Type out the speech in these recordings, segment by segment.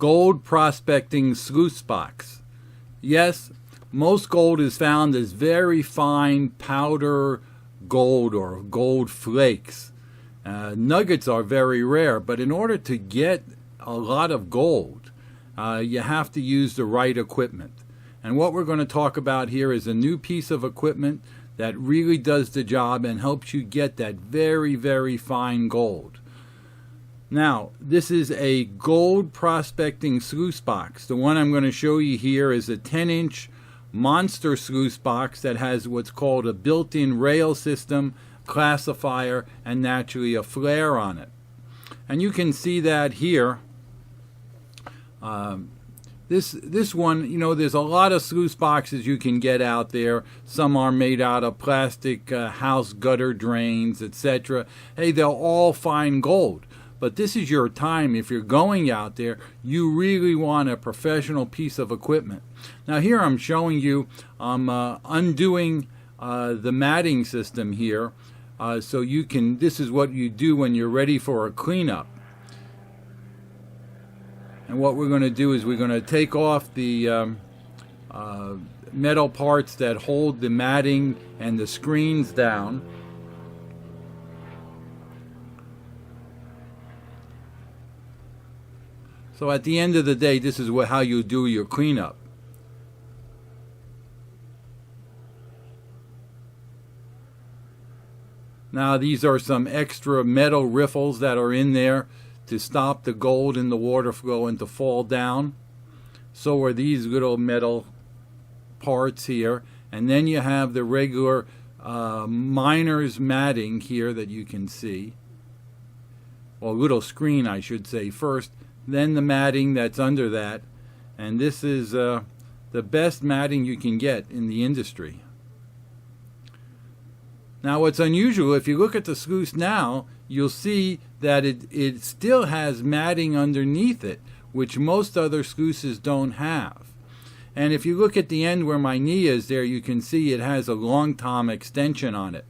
Gold prospecting sluice box. Yes, most gold is found as very fine powder gold or gold flakes. Nuggets are very rare, but in order to get a lot of gold, you have to use the right equipment. And what we're going to talk about here is a new piece of equipment that really does the job and helps you get that very, very fine gold. Now, this is a gold prospecting sluice box. The one I'm going to show you here is a 10-inch monster sluice box that has what's called a built-in rail system, classifier, and naturally a flare on it. And you can see that here. This one, you know, there's a lot of sluice boxes you can get out there. Some are made out of plastic house gutter drains, etc. Hey, they're all fine gold. But this is your time. If you're going out there, you really want a professional piece of equipment. Now here I'm showing you, I'm undoing the matting system here. So you can, this is what you do when you're ready for a cleanup. And what we're going to do is we're going to take off the metal parts that hold the matting and the screens down. So at the end of the day, this is how you do your cleanup. Now these are some extra metal riffles that are in there to stop the gold in the water flow and to fall down. So are these little metal parts here. And then you have the regular miner's matting here that you can see. Or little screen, I should say, first. Then the matting that's under that. And this is the best matting you can get in the industry. Now what's unusual, if you look at the sluice now, you'll see that it still has matting underneath it, which most other sluices don't have. And if you look at the end where my knee is there, you can see it has a long tom extension on it.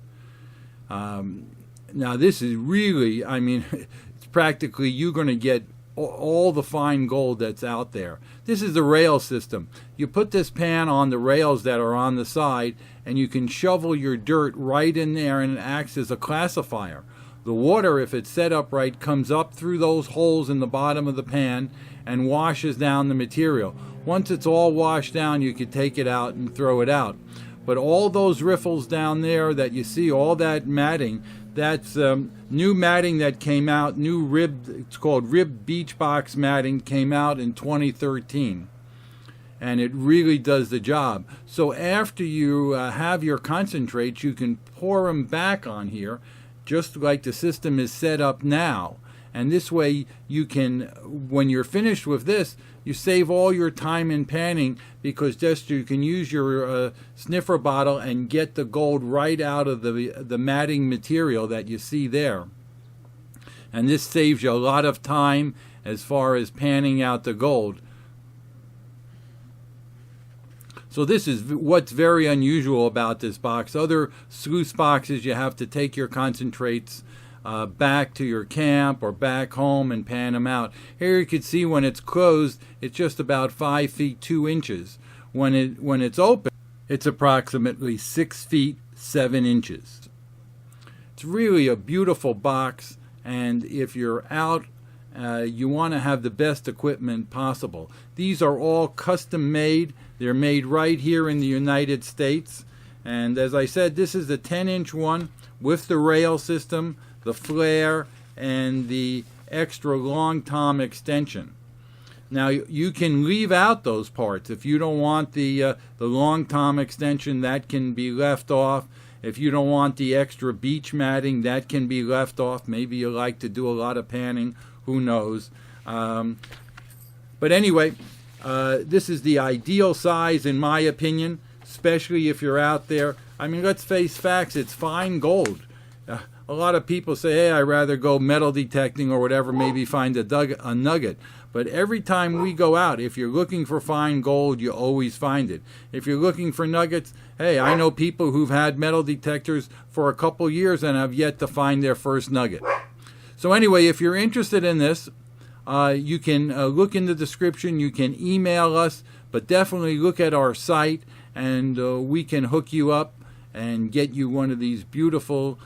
Now this is really, I mean, it's practically you're going to get all the fine gold that's out there. This is the rail system. You put this pan on the rails that are on the side and you can shovel your dirt right in there and it acts as a classifier. The water, if it's set up right, comes up through those holes in the bottom of the pan and washes down the material. Once it's all washed down, you can take it out and throw it out. But all those riffles down there that you see, all that matting, that's new matting that came out, new ribbed, it's called ribbed beach box matting, came out in 2013. And it really does the job. So after you have your concentrates, you can pour them back on here, just like the system is set up now. And this way you can, when you're finished with this, you save all your time in panning because just you can use your sniffer bottle and get the gold right out of the matting material that you see there. And this saves you a lot of time as far as panning out the gold. So this is what's very unusual about this box. Other sluice boxes, you have to take your concentrates back to your camp or back home and pan them out. Here you can see when it's closed, it's just about 5 feet 2 inches. When it's open, it's approximately 6 feet 7 inches. It's really a beautiful box, and if you're out, you want to have the best equipment possible. These are all custom made. They're made right here in the United States. And as I said, this is the 10-inch one with the rail system, the flare, and the extra long tom extension. Now you can leave out those parts. If you don't want the long tom extension, that can be left off. If you don't want the extra beach matting, that can be left off. Maybe you like to do a lot of panning. Who knows? But anyway, this is the ideal size in my opinion, especially if you're out there. I mean, let's face facts, it's fine gold. A lot of people say, hey, I'd rather go metal detecting or whatever, maybe find a nugget. But every time we go out, if you're looking for fine gold, you always find it. If you're looking for nuggets, hey, I know people who've had metal detectors for a couple years and have yet to find their first nugget. So anyway, if you're interested in this, you can look in the description. You can email us, but definitely look at our site, and we can hook you up and get you one of these beautiful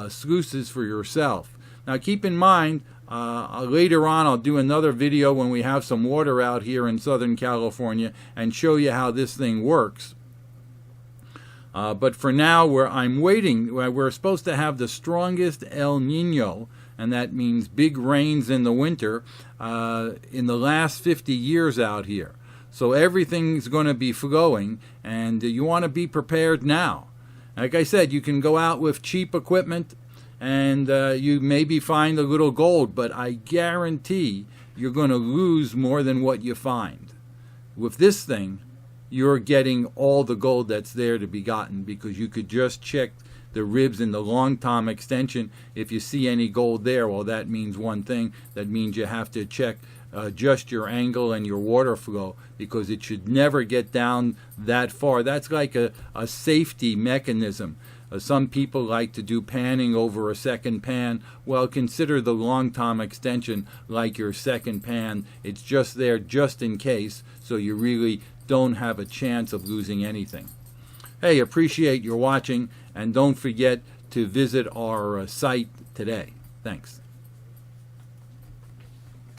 sluices for yourself. Now keep in mind, later on I'll do another video when we have some water out here in Southern California and show you how this thing works. But for now, I'm waiting. We're supposed to have the strongest El Nino, and that means big rains in the winter, in the last 50 years out here. So everything's going to be flowing, and you want to be prepared now. Like I said, you can go out with cheap equipment, and you maybe find a little gold, but I guarantee you're going to lose more than what you find. With this thing, you're getting all the gold that's there to be gotten, because you could just check the ribs in the long tom extension. If you see any gold there, well, that means one thing. That means you have to check just your angle and your water flow, because it should never get down that far. That's like a safety mechanism. Some people like to do panning over a second pan. Well, consider the long tom extension like your second pan. It's just there just in case, so you really don't have a chance of losing anything. Hey, appreciate your watching, and don't forget to visit our site today. Thanks.